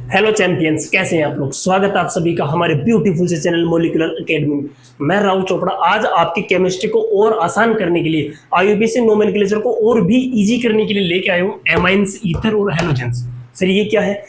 Hello champions, कैसे हैं आप लोग। स्वागत है आप सभी का हमारे ब्यूटीफुल से चैनल मॉलिक्यूलर एकेडमी में। मैं राहुल चोपड़ा आज आपकी केमिस्ट्री को और आसान करने के लिए, आईयूपीएसी नोमेनक्लेचर को और भी इजी करने के लिए लेके आया हूँ एमाइंस, ईथर और हैलोजेंस। सर ये क्या है?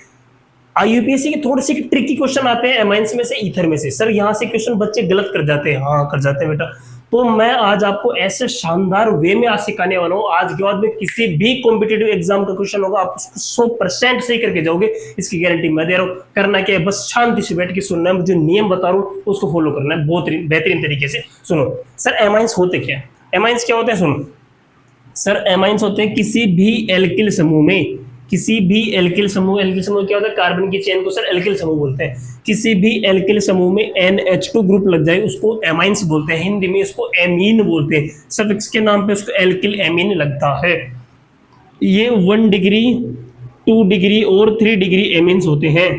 आईयूपीएससी के थोड़े से ट्रिकी क्वेश्चन आते हैं एमाइंस में से, ईथर में से। सर यहाँ से क्वेश्चन बच्चे गलत कर जाते हैं। हाँ, कर जाते हैं बेटा। तो मैं आज आपको ऐसे शानदार वे में आज सिखाने वाला हूँ। आज के बाद में किसी भी कॉम्पिटेटिव एग्जाम का क्वेश्चन होगा, आप उसको 100% सही करके जाओगे, इसकी गारंटी मैं दे रहा हूँ। करना क्या है, बस शांति से बैठ के सुनना है। जो नियम बता रहा हूँ उसको फॉलो करना है, बहुत बेहतरीन तरीके से सुनो। सर एमाइंस होते क्या है? एमाइंस क्या होते हैं सुनो। सर एमाइंस होते हैं किसी भी एल्किल समूह में, किसी भी एल्किल समूह, एल्किल समूह क्या होता है? कार्बन की चेन को सर एल्किल समूह बोलते हैं। किसी भी एल्किल समूह में NH2 ग्रुप लग जाए उसको एमाइंस बोलते हैं। हिंदी में इसको एमीन बोलते हैं। सफिक्स के नाम पे उसको एल्किल एमीन लगता है। ये 1 डिग्री 2 डिग्री और 3 डिग्री एमीन्स होते हैं।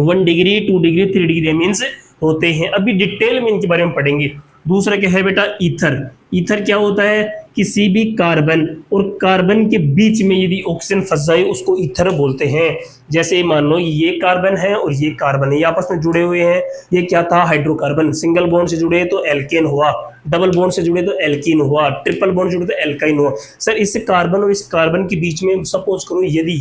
1 डिग्री 2 डिग्री 3 डिग्री एमीन्स होते हैं। अभी डिटेल में इनके बारे में पढ़ेंगे। दूसरा क्या है बेटा? ईथर। ईथर क्या होता है? किसी भी कार्बन और कार्बन के बीच में यदि ऑक्सीजन फंस जाए उसको ईथर बोलते हैं। जैसे मान लो ये कार्बन है और ये कार्बन है, ये आपस में जुड़े हुए हैं। ये क्या था? हाइड्रोकार्बन। सिंगल बॉन्ड से जुड़े तो एल्केन हुआ, डबल बॉन्ड से जुड़े तो एल्कीन हुआ, ट्रिपल बॉन्ड से जुड़े तो एल्काइन हुआ। सर इस कार्बन और इस कार्बन के बीच में सपोज करो यदि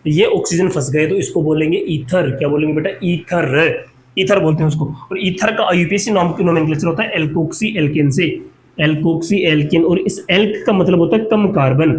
ये ऑक्सीजन फंस गए तो इसको बोलेंगे ईथर। क्या बोलेंगे बेटा? ईथर। ईथर बोलते हैं उसको। और ईथर का आईयूपीएसी नोमेनक्लेचर होता है एल्कोक्सी एल्केन से, एल्कोक्सी एल्केन। और इस एल्क का मतलब होता है कम कार्बन।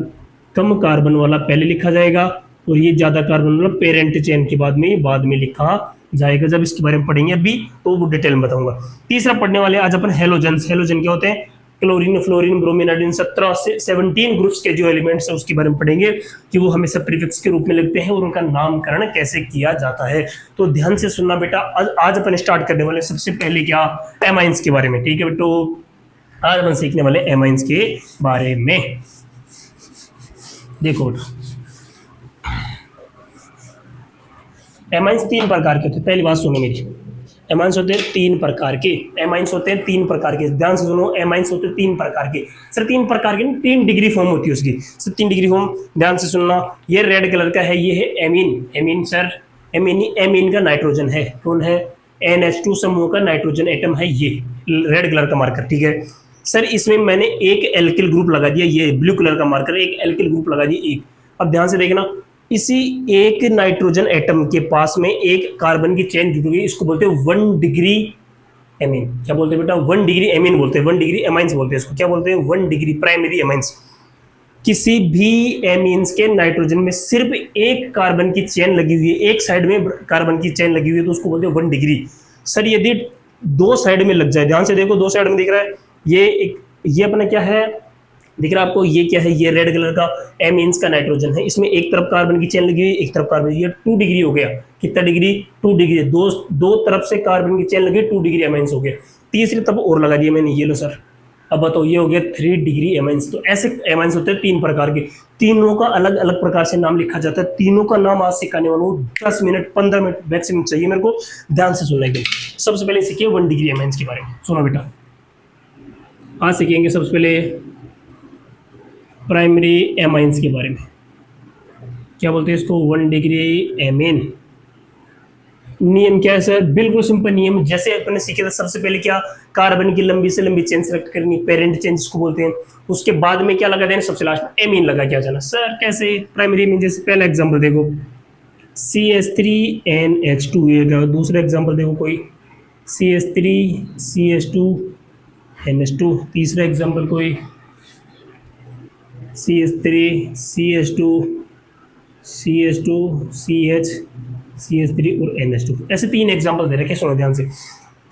कम कार्बन वाला पहले लिखा जाएगा और ये ज्यादा कार्बन वाला पेरेंट चेन के बाद में लिखा जाएगा। जब इसके बारे में पढ़ेंगे अभी तो वो डिटेल में बताऊंगा। तीसरा पढ़ने वाले आज अपन हेलोजेंस। हेलोजन क्या होते हैं? क्लोरीन, फ्लोरीन, ब्रोमीन, आयोडीन, 17 से 17 ग्रुप्स के जो एलिमेंट्स है उसके बारे में पढ़ेंगे कि वो हमेशा प्रीफिक्स के रूप में लिखते हैं और उनका नामकरण कैसे किया जाता है। तो ध्यान से सुनना बेटा। आज अपन स्टार्ट करने वाले सबसे पहले क्या? एमाइंस के बारे में। ठीक है बेटो, आज अपन सीखने वाले एमाइंस के बारे में। देखो एमाइंस 3 प्रकार के होते हैं। पहली बात सुनो मेरी, एमाइंस होते हैं 3 प्रकार के। एमाइंस होते हैं 3 प्रकार के, ध्यान से सुनो। एमाइंस होते हैं 3 प्रकार के। सर 3 प्रकार के, 3 डिग्री फॉर्म होती है उसकी। सर 3 डिग्री फॉर्म, ध्यान से सुनना। ये रेड कलर का है, ये है एमीन। एमीन सर, एमीन का नाइट्रोजन है। कौन है? NH2 समूह का नाइट्रोजन एटम है ये, रेड कलर का मार्कर। ठीक है सर, इसमें मैंने एक एल्किल ग्रुप लगा दिया, ये ब्लू कलर का मार्कर, एक एल्किल ग्रुप लगा दिया एक। अब ध्यान से देखना, इसी एक नाइट्रोजन एटम के पास में एक कार्बन की चेन जुड़ी हुई, इसको बोलते हैं 1 डिग्री एमीन। क्या बोलते हैं बेटा? 1 डिग्री एमीन बोलते हैं, 1 डिग्री एमाइंस बोलते हैं इसको। क्या बोलते हैं? 1 डिग्री प्राइमरी एमाइंस। किसी भी एमीन्स के नाइट्रोजन में सिर्फ एक कार्बन की चेन लगी हुई है, एक साइड में कार्बन की चेन लगी हुई है, तो उसको बोलते हैं 1 डिग्री। सर यदि 2 साइड में लग जाए, ध्यान से देखो, 2 साइड में दिख रहा है ये अपना क्या है दिख रहा है आपको? ये क्या है? ये रेड कलर का एमीन्स का नाइट्रोजन है। इसमें एक तरफ कार्बन की चेन लगी हुई, एक तरफ कार्बन। ये 2 डिग्री हो गया। कितना डिग्री? 2 डिग्री। दो तरफ से कार्बन की चेन लगी, 2 डिग्री एमाइंस हो गया। तीसरी तरफ और लगा दिया मैंने, ये लो सर। अब बताओ, ये हो गया 3 डिग्री एमाइंस। तो ऐसे एमाइंस होते हैं 3 प्रकार के। तीनों का अलग अलग प्रकार से नाम लिखा जाता है। तीनों का नाम आज सिखाने वाला हूँ। 10 मिनट 15 मिनट मैक्सिमम चाहिए मेरे को, ध्यान से सुनना एकदम। सबसे पहले सीखिए 1 डिग्री एमाइंस के बारे में। सुनो बेटा, आज सीखेंगे सबसे पहले प्राइमरी एमाइंस के बारे में। क्या बोलते हैं इसको? 1 डिग्री एमीन। नियम क्या है सर? बिल्कुल सिंपल नियम, जैसे अपने सीखे थे। सबसे पहले क्या? कार्बन की लंबी से लंबी चेन सेलेक्ट करनी, पेरेंट चेन जिसको बोलते हैं। उसके बाद में क्या लगा देना? सबसे लास्ट में एमीन लगा के आ जाना। सर कैसे? प्राइमरी एमीन, जैसे पहला एग्जांपल देखो, CH3NH2। ये दूसरा एग्जांपल देखो कोई, CH3CH2NH2। तीसरा एग्जांपल कोई CH3CH2CH2CH3 और NH2। ऐसे 3 एग्जांपल दे रखे, सुनो ध्यान से।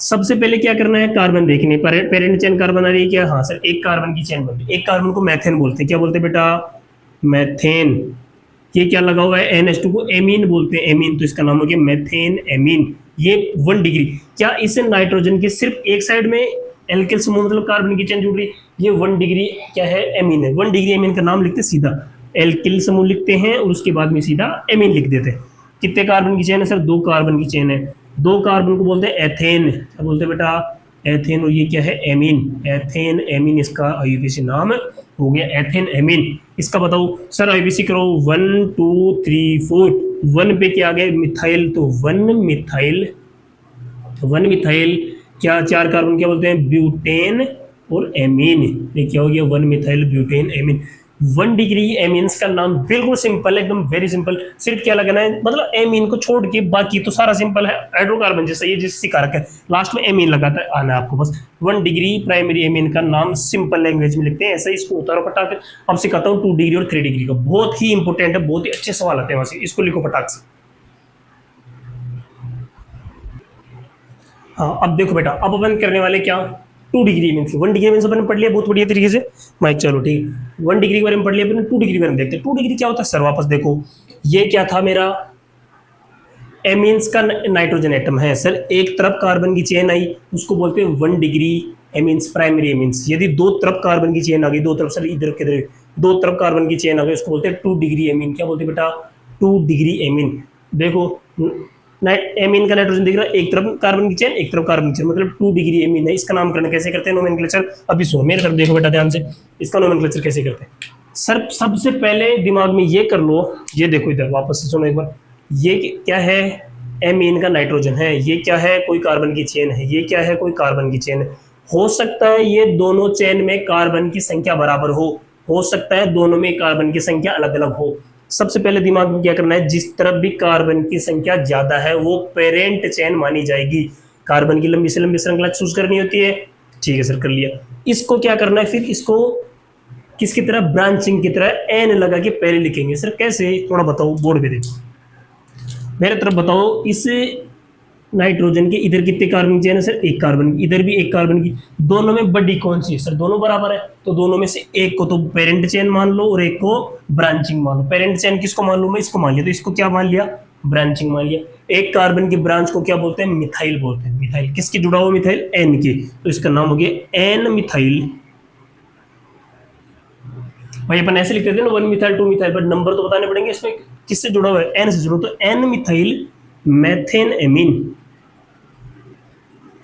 सबसे पहले क्या करना है? कार्बन देखनी, पेरेंट चेन कार्बन आ रही है क्या? हाँ सर, एक कार्बन की चेन बन रही है। एक कार्बन को मैथेन बोलते हैं। क्या बोलते हैं बेटा? मैथेन। ये क्या लगा हुआ है? NH2 को एमीन बोलते हैं, एमीन। तो इसका नाम हो गया मैथेन एमीन। ये 1 डिग्री। क्या इस नाइट्रोजन के सिर्फ एक साइड में एल्किल समूह मतलब कार्बन की चेन जुड़ रही? ये 1 डिग्री क्या है? एमीन है। 1 डिग्री एमीन का नाम लिखते सीधा एल्किल समूह लिखते हैं और उसके बाद में सीधा एमीन लिख देते हैं। कितने कार्बन की चेन है सर? 2 कार्बन की चेन है। 2 कार्बन को बोलते हैं एथेन। क्या बोलते हैं बेटा? एथेन। और ये क्या है? एमीन। एथेन एमीन इसका आईयूपीएसी नाम हो गया, एथेन एमीन। इसका बताओ सर, आईयूपीएसी करो 1 2 3 4। वन पे क्या आ गया मिथाइल, तो वन मिथाइल क्या चार कार्बन क्या बोलते हैं ब्यूटेन और एमीन। ये क्या हो गया one methyl butane amine. 1 degree amines का नाम बिल्कुल सिंपल है, एकदम वेरी सिंपल। सिर्फ क्या लगाना है मतलब एमीन को छोड़ के बाकी तो सारा सिंपल है, हाइड्रोकार्बन जैसा ये जिससे कारक है लास्ट में एमीन लगाता है आना है आपको बस। 1 डिग्री प्राइमरी एमीन का नाम सिंपल लैंग्वेज में लिखते हैं, ऐसा ही इसको उतारो फटाक से। अब सिखाता हूँ 2 डिग्री और 3 डिग्री का, बहुत ही इंपॉर्टेंट है, बहुत ही अच्छे सवाल आते हैं वहां से, इसको लिखो फटाक से। हाँ अब देखो बेटा, अब अपन करने वाले क्या 2 डिग्री मीन्स 1 डिग्री मीन्स अपन पढ़ लिया बहुत बढ़िया तरीके से माइक, चलो ठीक 1 डिग्री के बारे में पढ़ लिया अपन। 2 डिग्री के बारे में देखते हैं 2 डिग्री क्या होता है सर। वापस देखो ये क्या था मेरा एमीन्स का नाइट्रोजन एटम है सर, एक तरफ कार्बन की चेन आई उसको बोलते हैं 1 डिग्री एमीन्स प्राइमरी एमीन्स। यदि दो तरफ कार्बन की चेन आ गई, दो तरफ सर इधर किधर दो तरफ कार्बन की चेन आ गई उसको बोलते हैं 2 डिग्री एमीन। क्या बोलते हैं बेटा 2 डिग्री एमीन। देखो एमीन का नाइट्रोजन दिख रहा है, एक तरफ कार्बन की चेन एक तरफ कार्बन की चेन, मतलब 2 डिग्री एमीन है। इसका नामकरण कैसे करते हैं नोमेनक्लेचर, अभी सुनो मेरे तरफ देखो बेटा ध्यान से, इसका नोमेनक्लेचर कैसे करते हैं सर। सबसे पहले दिमाग में ये कर लो, ये देखो इधर वापस से सुनो एक बार, ये क्या है एमीन का नाइट्रोजन है, ये क्या है कोई कार्बन की चेन है, ये क्या है कोई कार्बन की चेन है। हो सकता है ये दोनों चेन में कार्बन की संख्या बराबर हो सकता है दोनों में कार्बन की संख्या अलग अलग हो। सबसे पहले दिमाग में क्या करना है, जिस तरफ भी कार्बन की संख्या ज्यादा है वो पेरेंट चेन मानी जाएगी। कार्बन की लंबी से लंबी श्रृंखला चूज करनी होती है, ठीक है सर कर लिया। इसको क्या करना है फिर, इसको किसकी तरह ब्रांचिंग की तरह एन लगा के पहले लिखेंगे सर। कैसे थोड़ा बताओ बोर्ड पे देखो मेरे तरफ बताओ। इस नाइट्रोजन के इधर कितने कार्बन की चेन है सर, एक कार्बन की, इधर भी एक कार्बन की। दोनों में बड़ी कौन सी है सर, दोनों बराबर है, तो दोनों में से एक को तो पेरेंट चेन मान लो और एक को ब्रांचिंग मान लो। पेरेंट चेन किसको मान लो मैं, इसको मान लिया, तो इसको क्या मान लिया ब्रांचिंग मान लिया। एक कार्बन की ब्रांच को क्या बोलते हैं मिथाइल बोलते हैं। मिथाइल किसकी जुड़ा हुआ मिथाइल एन की, तो इसका नाम हो गया एन मिथाइल। भाई अपन ऐसे लिखते थे ना 1 मिथाइल 2 मिथाइल, पर नंबर तो बताने पड़ेंगे इसमें किससे जुड़ा हुआ है एन से जुड़ा, तो N methyl methane amine,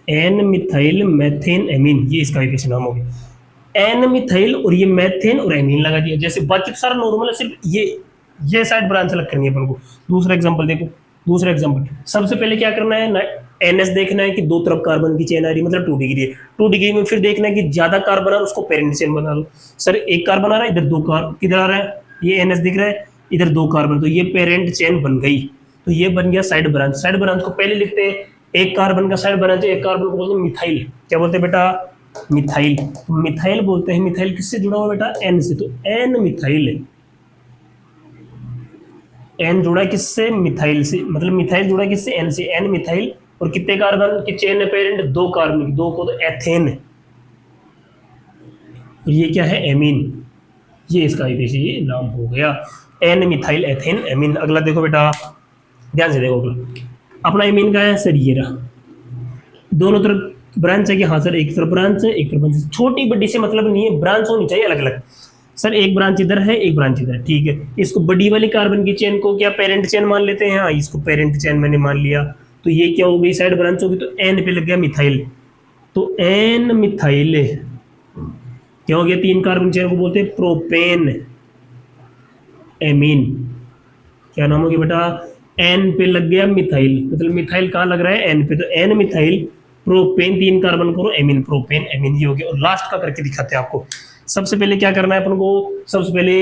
N methyl methane amine, ये इसका एक नाम हो गया एन मिथाइल। और ये मैथेन और एमीन लगा दिया, जैसे बाकी तो सारा नॉर्मल है, सिर्फ ये साइड ब्रांच अलग करनी है अपन को। दूसरा एग्जांपल देखो, दूसरा एग्जांपल सबसे पहले क्या करना है एनएस देखना है कि दो तरफ कार्बन की चेन आ रही है, मतलब 2 डिग्री है। 2 डिग्री में फिर देखना है कि ज्यादा कार्बन आ रहा है उसको पेरेंट चेन बना लो। सर एक कार्बन आ रहा है इधर दो कार्बन, किधर आ रहा है ये एनएस दिख रहा है, इधर दो कार्बन, तो ये पेरेंट चेन बन गई, तो ये बन गया साइड ब्रांच। साइड ब्रांच को पहले लिखते हैं, एक कार्बन का साइड ब्रांच है, एक कार्बन को बोलते हैं मिथाइल। क्या बोलते हैं बेटा मिथाइल, तो मिथाइल बोलते हैं। मिथाइल किससे जुड़ा हुआ बेटा एन से, तो एन मिथाइल है। एन जुड़ा है किससे मिथाइल से, मतलब मिथाइल जुड़ा है किससे एन से, एन मिथाइल। और कितने कार्बन की चेन है पेरेंट, दो कार्बन की, दो को तो एथेन है, और ये क्या है एमीन, ये इसका ये नाम हो गया एन मिथाइल एथेन एमीन। अगला देखो बेटा ध्यान से देखो, अगला अपना एमीन का है सर, ये रहा दोनों तरफ ब्रांच है कि हाँ सर एक तरफ ब्रांच है एक तरफ ब्रांच, छोटी बड़ी से मतलब नहीं है, ब्रांच होनी चाहिए अलग अलग। सर एक ब्रांच इधर है एक ब्रांच इधर है, ठीक है। इसको बड़ी वाली कार्बन की चेन को क्या पेरेंट चेन मान लेते हैं, हाँ इसको पेरेंट चेन मैंने मान लिया, तो ये क्या हो गई साइड ब्रांच होगी, तो एन पे लग गया मिथाइल, तो एन मिथाइल क्या हो गया, तीन कार्बन चेन को बोलते हैं प्रोपेन एमीन। क्या नाम हो गया बेटा एन पे लग गया मिथाइल, मतलब मिथाइल कहाँ लग रहा है एन पे, तो एन मिथाइल प्रोपेन, तीन कार्बन करो एमीन, प्रोपेन एमीन, ये हो गया। और लास्ट का करके दिखाते हैं आपको। सबसे पहले क्या करना है अपन को, सबसे पहले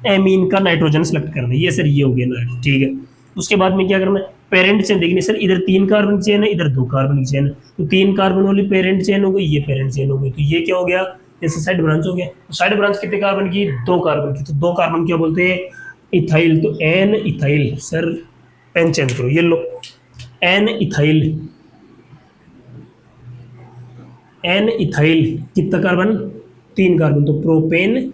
एमीन का नाइट्रोजन सेलेक्ट करना है, ये सर ये हो गया ना, ठीक है। उसके बाद में क्या करना है पेरेंट चेन देखनी, सर इधर तीन कार्बन की चेन है इधर दो कार्बन की चेन है, तो तीन कार्बन वाली पेरेंट चेन हो गई, ये पेरेंट चेन हो गई, तो ये क्या हो गया जैसे साइड ब्रांच हो गया। तो साइड ब्रांच कितने कार्बन की, दो कार्बन की, तो दो कार्बन क्या बोलते हैं इथाइल, तो N ethyl. Sir pen change करो, ये लो एन इथाइल, एन इथाइल कितना कार्बन तीन कार्बन, तो प्रोपेन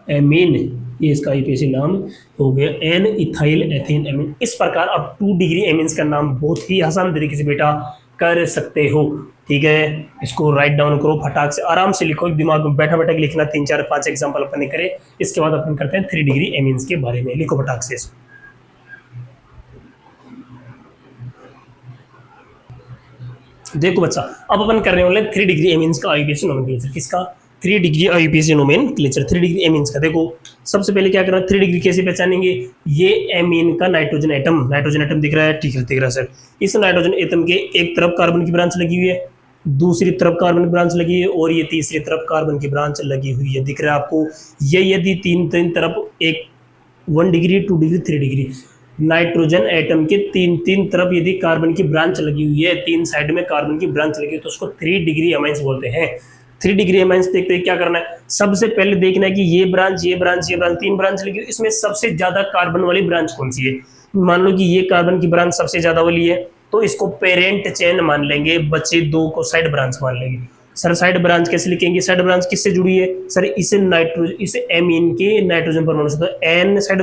एमीन, ये इसका आईपीसी नाम हो गया एन इथाइल एथेन एमीन। इस प्रकार आप 2 डिग्री एमीन्स का नाम बहुत ही आसान तरीके से बेटा कर सकते हो, ठीक है। इसको राइट डाउन करो फटाक से, आराम से लिखो, दिमाग में बैठा बैठा के लिखना, 3 4 5 एग्जाम्पल अपन करें, इसके बाद अपन करते हैं 3 डिग्री एमीन्स के बारे में, लिखो फटाक से इसको। देखो बच्चा अब अपन करने वाले 3 डिग्री एमीन्स का आईपीसी नोमेनक्लेचर, किसका 3 degree IUPAC nomenclature, 3 degree amines का। देखो सबसे पहले क्या करना है, 3 डिग्री कैसे पहचानेंगे, ये एमीन का नाइट्रोजन एटम दिख रहा है, ठीक है दिख रहा है सर। इस नाइट्रोजन एटम के एक तरफ कार्बन की ब्रांच लगी हुई है, दूसरी तरफ कार्बन की ब्रांच लगी है, और ये तीसरी तरफ कार्बन की ब्रांच लगी हुई है, दिख रहा है आपको। ये यदि तीन तरफ एक 1 degree 2 degree 3 degree nitrogen atom के तीन तरफ यदि कार्बन की ब्रांच लगी हुई है, 3 साइड में कार्बन की ब्रांच लगी है, तो उसको 3 डिग्री अमाइंस बोलते हैं। 3 डिग्री अमाइंस देखते हैं क्या करना है, सबसे पहले देखना है कि ये ब्रांच 3 ब्रांच लगी हुई, इसमें सबसे ज्यादा कार्बन वाली ब्रांच कौन सी है। मान लो कि ये कार्बन की ब्रांच सबसे ज्यादा वाली है, तो इसको पेरेंट चेन मान लेंगे, बचे 2 को साइड ब्रांच मान लेंगे। सर साइड ब्रांच कैसे लिखेंगे, साइड ब्रांच किससे जुड़ी है सर, इसे एमीन के नाइट्रोजन परमाणु से, तो एन साइड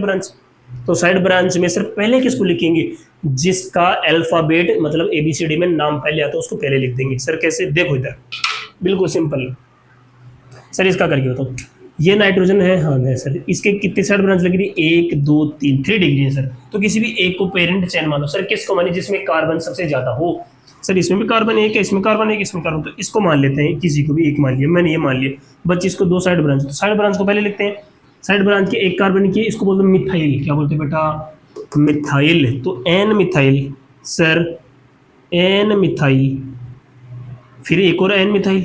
ब्रांच। तो साइड ब्रांच में सर पहले किसको लिखेंगे, जिसका अल्फाबेट मतलब एबीसीडी में नाम पहले आता है उसको पहले लिख देंगे। सर कैसे, देखो इधर बिल्कुल सिंपल सर, इसका करके बताओ। ये नाइट्रोजन है, हाँ है सर, इसके कितने साइड ब्रांच लगी थी, 1 2 3 3 डिग्री है सर। तो किसी भी एक को पेरेंट चेन मानो। सर किसको माने, जिसमें कार्बन सबसे ज्यादा हो। सर इसमें भी कार्बन 1 है, इसमें कार्बन 1, इसमें कार्बन, तो इसको मान लेते हैं, किसी को भी एक मान लिया, मैंने ये मान लिया। बच्चे इसको 2 साइड ब्रांच, तो साइड ब्रांच को पहले लिखते हैं। साइड ब्रांच के एक कार्बन की, इसको बोलते हैं मिथाइल, क्या बोलते हैं बेटा, मिथाइल। तो N methyl sir, N methyl, फिर एक और एन मिथाइल,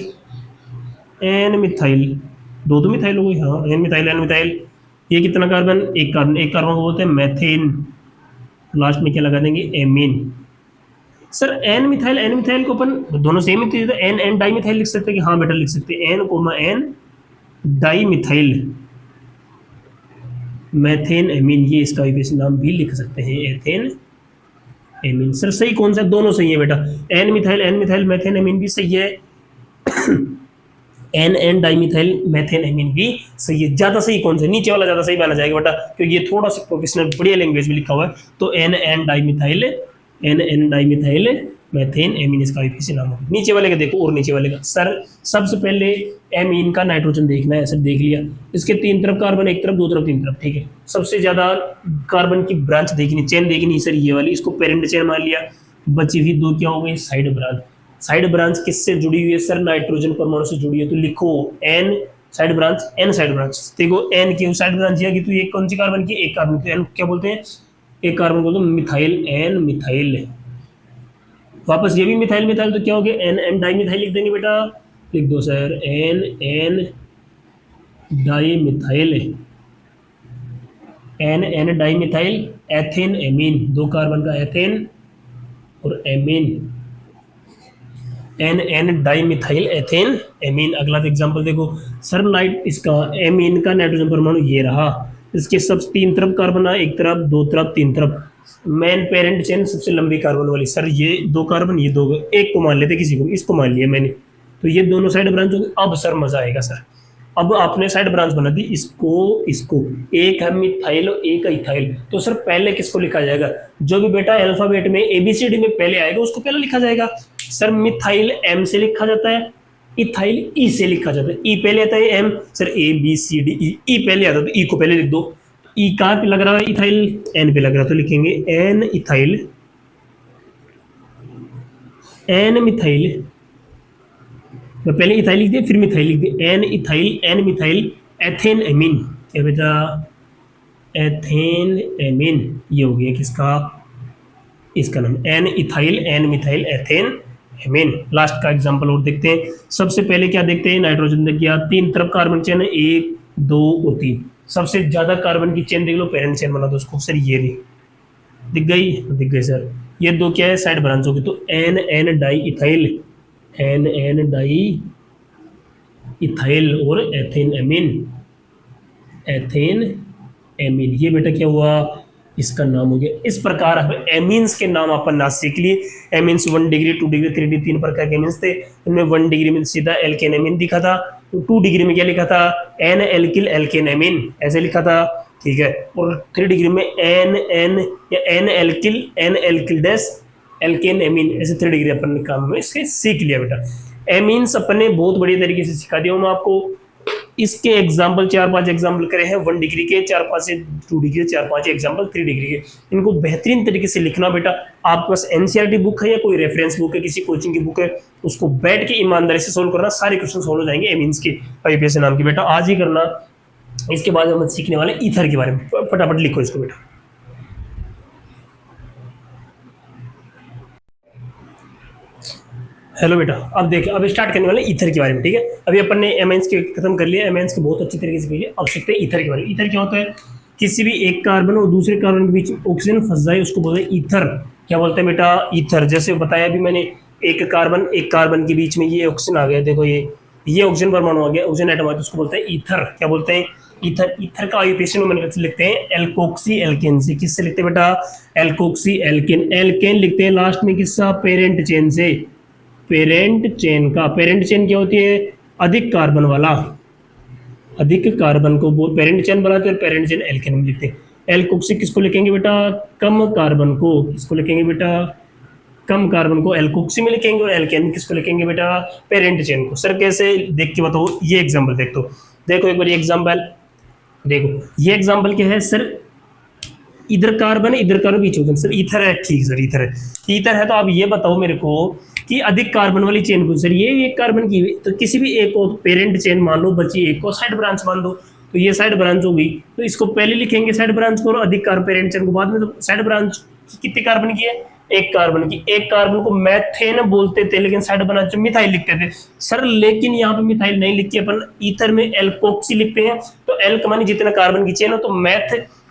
दो मिथाइल हो गई, हाँ एन मिथाइल। ये कितना कार्बन, एक कार्बन को बोलते हैं मैथेन। लास्ट में क्या लगा देंगे, एमीन। सर एन मिथाइल को अपन दोनों सेम ही तो एन डाई मिथाइल लिख सकते हैं कि, हाँ बेटा लिख सकते हैं, N di methyl methane amine, ये इसका आईयूपीएसी नाम भी लिख सकते हैं, एथेन एमीन। सर सही कौन सा, दोनों सही है बेटा, एन मिथाइल मैथेन एमीन भी सही है, एन डाइमिथाइल मैथेन एमीन भी सही है। ज्यादा सही कौन सा, नीचे वाला ज्यादा सही माना जाएगा बेटा, क्योंकि ये थोड़ा सा प्रोफेशनल बढ़िया लैंग्वेज में लिखा हुआ है। तो एन डाइमिथाइल मैथेन एमीन इसका आईयूपीएसी नाम होगा। नीचे वाले का देखो, और नीचे वाले का सर सबसे पहले एमीन का नाइट्रोजन देखना है। सर देख लिया, इसके 3 तरफ कार्बन, एक तरफ 2 तरफ 3 तरफ, ठीक है। सबसे ज्यादा कार्बन की ब्रांच देखनी, चेन देखनी सर ये वाली, इसको पेरेंट चेन मान लिया। बची हुई 2 क्या हो गई, साइड ब्रांच किससे जुड़ी हुई है सर, नाइट्रोजन परमाणु से जुड़ी है, तो लिखो एन साइड ब्रांच। देखो एन की साइड ब्रांच है कि, तो ये कौन सी कार्बन की, एक कार्बन, तो एन क्या बोलते हैं, एक कार्बन बोलते हैं मिथाइल, एन मिथाइल। वापस ये भी मिथाइल, तो क्या हो गया, एन डाइमिथाइल लिख देंगे बेटा, लिख दो sir, N dimethyl ethane amine, 2 carbon का एथेन और amine, N dimethyl ethane amine. अगला एग्जांपल देखो सर, इसका एमीन का नाइट्रोजन परमाणु ये रहा, इसके सब 3 तरफ कार्बन है, एक तरफ 2 तरफ 3 तरफ, मेन पेरेंट चेन सबसे लंबी कार्बन वाली। सर ये 2 कार्बन, ये 2, एक को मान लेते, किसी को, इसको मान लिया मैंने, तो ये दोनों साइड ब्रांच हो गई। अब सर मजा आएगा सर, अब आपने साइड ब्रांच बना दी, इसको एक है मिथाइल और एक इथाइल, तो सर पहले किसको लिखा जाएगा, जो भी बेटा अल्फाबेट में एबीसीडी में पहले आएगा उसको पहले लिखा जाएगा। सर मिथाइल एम से लिखा जाता है, इथाइल ई से लिखा जाता है, ई पहले आता है, M sir A B C D E पहले आता है, तो ई को पहले लिख दो। ई कहाँ पे लग रहा है, इथाइल एन पे लग रहा है, तो लिखेंगे एन मिथाइल, मैं पहले इथाइल लिख दिया फिर मिथाइल लिख दिया, एन मिथाइल एथेन एमीन, क्या बेटा, एथेन एमीन, ये हो गया किसका, इसका नाम N methyl ethane amine. Last का एग्जांपल और देखते हैं। सबसे पहले क्या देखते हैं, नाइट्रोजन देख गया, 3 तरफ कार्बन चेन है, 1 2 और 3, सबसे ज्यादा कार्बन की चेन देख लो, पेरेंट चेन बना दो उसको। सर ये रही, दिख गई सर, ये 2 क्या है, साइड ब्रांच होगी, तो एन डाई इथाइल और एथेन एमीन, ये बेटा क्या हुआ, इसका नाम हो गया। इस प्रकार एमीन्स के नाम अपन ना सीख लिए। एमीन्स 1 डिग्री 2 डिग्री 3 डिग्री 3 प्रकार के एमीन्स थे, इनमें 1 डिग्री में सीधा एल्केन एमीन दिखा था, 2 डिग्री में क्या लिखा था, एन एल्किल एल्केन एमीन ऐसे लिखा था, ठीक है। और 3 डिग्री में N alkyl dash alkane amine, ऐसे 3 डिग्री अपन काम में इसके सीख लिया बेटा। एमीन्स अपने बहुत बढ़िया तरीके से सिखा दिया हूँ मैं आपको। इसके एग्जाम्पल 4-5 एग्जाम्पल करे हैं 1 डिग्री के, 4-5 से 2 डिग्री, 4-5 एग्जाम्पल 3 डिग्री के। इनको बेहतरीन तरीके से लिखना बेटा। आपके पास एनसीईआरटी बुक है या कोई रेफरेंस बुक है, किसी कोचिंग की बुक है, उसको बैठ के ईमानदारी से सोल्व करना, सारे क्वेश्चन सोल्व हो जाएंगे एमीन्स के आईपीएस नाम की बेटा, आज ही करना। इसके बाद हम सीखने वाले ईथर के बारे में, फटाफट लिखो इसको बेटा। हेलो बेटा, अब देखिए, अब स्टार्ट करने वाले ईथर के बारे में, ठीक है। अभी अपन ने एमाइंस के खत्म कर लिया, एमाइंस के बहुत अच्छी तरीके से कीजिए। अब सीखते हैं ईथर के बारे में। ईथर क्या होता है? किसी भी एक कार्बन और दूसरे कार्बन के बीच ऑक्सीजन फंस जाए उसको बोलते हैं ईथर। क्या बोलते हैं बेटा? ईथर। जैसे बताया अभी मैंने, एक कार्बन के बीच में ये ऑक्सीजन आ गया, देखो ये ऑक्सीजन परमाणु आ गया, ऑक्सीजन एटम आ गया, उसको बोलते हैं ईथर। क्या बोलते हैं? ईथर। ईथर का आईयूपीएसी नोमेनक्लेचर लिखते हैं एल्कोक्सी एल्केन से। किससे लिखते हैं बेटा? Alkoxy alkene. एल्केन लिखते हैं लास्ट में किसका? पेरेंट चेन से। पेरेंट चेन का। पेरेंट चेन क्या होती है? अधिक कार्बन वाला। अधिक कार्बन को पेरेंट चेन बनाते हैं और पेरेंट चेन एल्केन में लिखते हैं। एल्कोक्सी किसको लिखेंगे बेटा? कम कार्बन को। किसको लिखेंगे बेटा? कम कार्बन को एल्कोक्सी में लिखेंगे। और एल्केन किसको लिखेंगे बेटा? पेरेंट चेन को। सर कैसे? देख के बताओ, ये एग्जाम्पल देख दो। देखो एक बार ये एग्जाम्पल देखो, ये एग्जाम्पल क्या है सर? इधर कार्बन है, इधर कार्बन, बीच में सर ईथर है। ठीक सर, ईथर है। ईथर है तो आप ये बताओ मेरे को कि अधिक कार्बन वाली चेन को, सर ये एक कार्बन की, तो किसी भी एक को पेरेंट चेन मान लो, बची एक को साइड ब्रांच मान दो, तो ये साइड ब्रांच होगी, तो इसको पहले लिखेंगे साइड ब्रांच को, और अधिक कार्बन पेरेंट चेन को बाद में। तो साइड ब्रांच कितने कार्बन की है? एक कार्बन की। एक कार्बन को मैथेन बोलते थे, लेकिन साइड ब्रांच में मिथाइल लिखते थे सर। लेकिन यहाँ पे मिथाइल नहीं लिख के अपन ईथर में एल्कोक्सी लिखते हैं। तो एल्क मानी जितना कार्बन की चेन हो, तो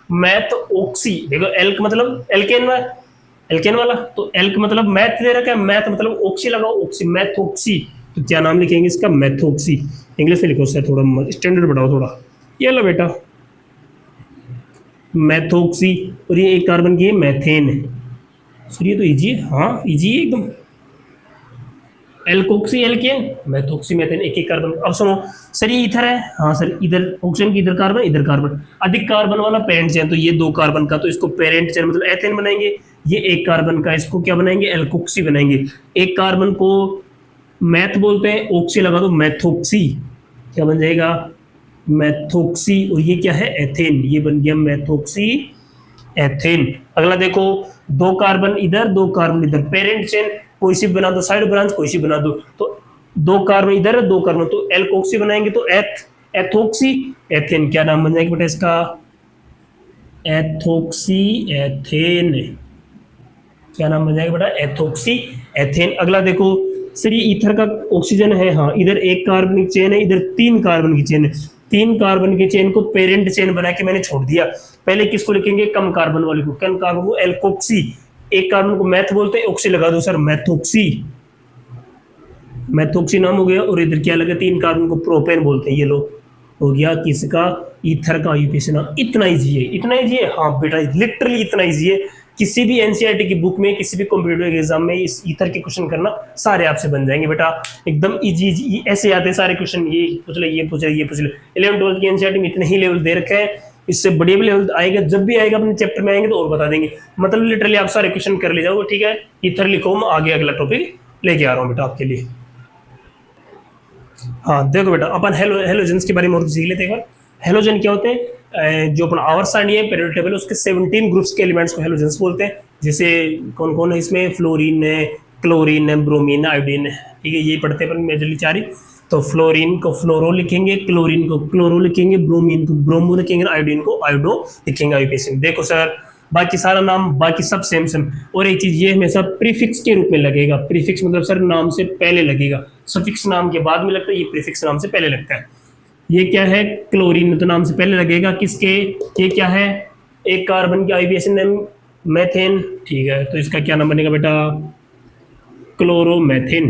मैथ ऑक्सी। देखो एल्क मतलब एल्केन वाला, तो एल्क मतलब मैथ दे रखा है, मैथ मतलब ऑक्सी लगाओ, ऑक्सी, मैथोक्सी। तो क्या नाम लिखेंगे इसका? मैथोक्सी। इंग्लिश में लिखो सर, थोड़ा स्टैंडर्ड बढ़ाओ थोड़ा। ये लो बेटा, मैथोक्सी। और ये एक कार्बन की है, मैथेन है सर। ये तो इजी है, हाँ इजी है एकदम। एल्कोक्सी एल्केन, मैथोक्सी मेथेन, एक एक कार्बन। अब सुनो सर, ये ईथर है, हाँ सर, इधर ऑक्सीजन की, इधर कार्बन, इधर कार्बन। अधिक कार्बन वाला पेरेंट चेन, तो ये 2 कार्बन का, तो इसको पेरेंट चेन मतलब एथेन बनाएंगे। ये एक कार्बन का, इसको क्या बनाएंगे? एल्कोक्सी बनाएंगे। एक कार्बन को मैथ बोलते हैं, ऑक्सी लगा दो, मैथोक्सी। क्या बन जाएगा? मैथोक्सी। और ये क्या है? एथेन। ये बन गया मैथोक्सी एथेन। अगला देखो, 2 कार्बन इधर, 2 कार्बन इधर, पेरेंट चेन कोई सी बना दो, साइड ब्रांच कोई सी बना दो, तो 2 कार्बन इधर, 2 कार्बन, तो एल्कोक्सी बनाएंगे, तो एथोक्सी एथेन। क्या नाम बन जाएगा बेटा इसका? Ethoxy ethane. क्या नाम बन जाएगा बेटा? Ethoxy ethane. अगला देखो सर, ये ईथर का ऑक्सीजन है, हाँ, इधर 1 कार्बन की चेन है, इधर 3 कार्बन की चेन है। 3 कार्बन की चेन को पेरेंट चेन बना के मैंने छोड़ दिया। पहले किसको लिखेंगे? कम कार्बन वाले को। कम कार्बन को एल्कोक्सी। एक कार्बन को मैथ बोलते हैं, ऑक्सी लगा दो सर, मैथोक्सी। मैथोक्सी नाम हो गया। और इधर क्या लगा? 3 कार्बन को प्रोपेन बोलते हैं। ये लो हो गया किसका? ईथर का आईयूपीएसी नाम। इतना इजी है, इतना इजी है, हाँ बेटा, लिटरली इतना इजी है। किसी भी एनसीईआरटी की बुक में, किसी भी कॉम्पिटिटिव एग्जाम में इस ईथर के क्वेश्चन करना, सारे आपसे बन जाएंगे बेटा, एकदम इजी ऐसे आते हैं सारे क्वेश्चन। ये पूछ ले, ये पूछ ले, ये पूछ ले। 11 12 की एनसीईआरटी में इतने ही लेवल दे रखे हैं, इससे बड़े भी लेवल आएगा, जब भी आएगा अपने चैप्टर में आएंगे तो और बता देंगे। मतलब लिटरली आप सारे क्वेश्चन कर ले जाओगे, ठीक है। ईथर लिखो, मैं आगे अगला टॉपिक लेके आ रहा हूँ बेटा आपके लिए। हाँ देखो बेटा, अपन हेलोजेंस के बारे में और सीख लेते हैं। हेलोजन क्या होते हैं? जो अपन आवर्त सारणी है, पीरियोडिक टेबल है, उसके 17 ग्रुप्स के एलिमेंट्स को हेलोजेंस बोलते हैं। जैसे कौन कौन है इसमें? फ्लोरीन है, क्लोरीन है, ब्रोमीन, आयोडीन है, ठीक है। ये पढ़ते हैं अपन मेजरली 4 ही। तो फ्लोरीन को फ्लोरो लिखेंगे, क्लोरीन को क्लोरो लिखेंगे, ब्रोमीन को ब्रोमो लिखेंगे, आयोडीन को आयोडो लिखेंगे आईयूपीएसी। देखो सर, बाकी सारा नाम, बाकी सब सेम सेम। और एक चीज, ये हमेशा प्रीफिक्स के रूप में लगेगा। प्रीफिक्स मतलब सर नाम से पहले लगेगा, सफिक्स नाम के बाद में लगता है, ये प्रीफिक्स नाम से पहले लगता है। ये क्या है? क्लोरीन, तो नाम से पहले लगेगा किसके? ये क्या है? एक कार्बन की आईयूपीएसी नेम मेथेन, ठीक है। तो इसका क्या नाम बनेगा बेटा? क्लोरोमेथेन।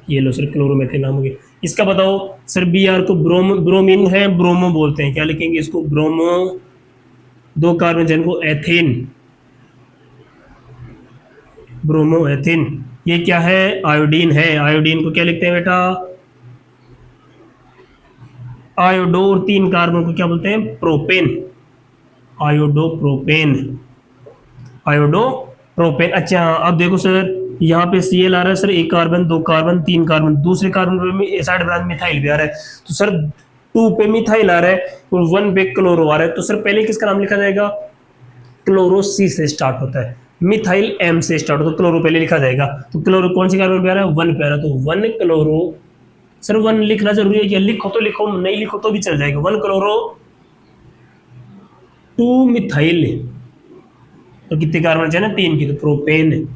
ये लो सर, क्लोरोमेथेन नाम हो गया। इसका बताओ सर, Br को ब्रोमीन है, ब्रोमो बोलते हैं, क्या लिखेंगे इसको? ब्रोमो। 2 कार्बन चेन को एथेन, ब्रोमो एथेन। ये क्या है? आयोडीन है। आयोडीन को क्या लिखते हैं बेटा? आयोडो। और 3 कार्बन को क्या बोलते हैं? Propane, iodo propane, iodo propane. अच्छा अब देखो सर, यहाँ पे Cl आ रहा है सर, 1 कार्बन 2 कार्बन 3 कार्बन, दूसरे कार्बन पे एसिड ब्रांच मिथाइल भी आ रहा है, तो सर 2 पे मिथाइल आ रहा है और 1 पे क्लोरो आ रहा है, तो सर पहले किसका नाम लिखा जाएगा? क्लोरो C से स्टार्ट होता है, मिथाइल M से स्टार्ट होता है, तो क्लोरो पहले लिखा जाएगा। तो क्लोरो कौन सी कार्बन पे आ रहा है? 1 पे आ रहा है, तो 1 क्लोरो। सर 1 लिखना जरूरी है क्या? लिखो तो लिखो, नहीं लिखो तो भी चल जाएगा। 1 क्लोरो 2 मिथाइल, तो कितने कार्बन चाहिए ना? 3 की, तो प्रोपेन।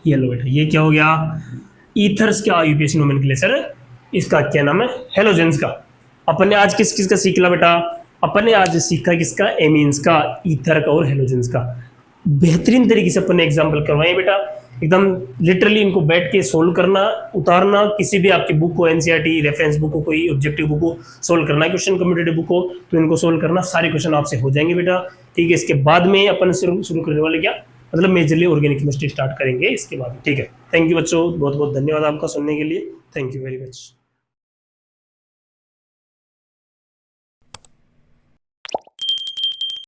ये लो बेटा, ये क्या हो गया? ईथर्स का आईयूपीएसी नोमेनक्लेचर, इसका क्या नाम है? हेलोजेंस का। अपन ने आज किस किस का सीख लिया बेटा? अपन ने आज सीखा किसका? एमीन्स का, ईथर का और हेलोजेंस का। बेहतरीन तरीके से अपन ने एग्जाम्पल करवाए बेटा, एकदम लिटरली इनको बैठ के सोल्व करना, उतारना, किसी भी आपकी बुक को, एनसीईआरटी रेफरेंस बुक को, कोई ऑब्जेक्टिव बुक को सोल्व करना, क्वेश्चन कम्पिटेटिव बुक को, तो इनको सोल्व करना, सारे क्वेश्चन आपसे हो जाएंगे बेटा। ठीक है, इसके बाद में अपन शुरू करने वाले क्या, मतलब मेजरली ऑर्गेनिक केमिस्ट्री स्टार्ट करेंगे इसके बाद। ठीक है, थैंक यू बच्चों, बहुत बहुत धन्यवाद आपका सुनने के लिए, थैंक यू वेरी मच।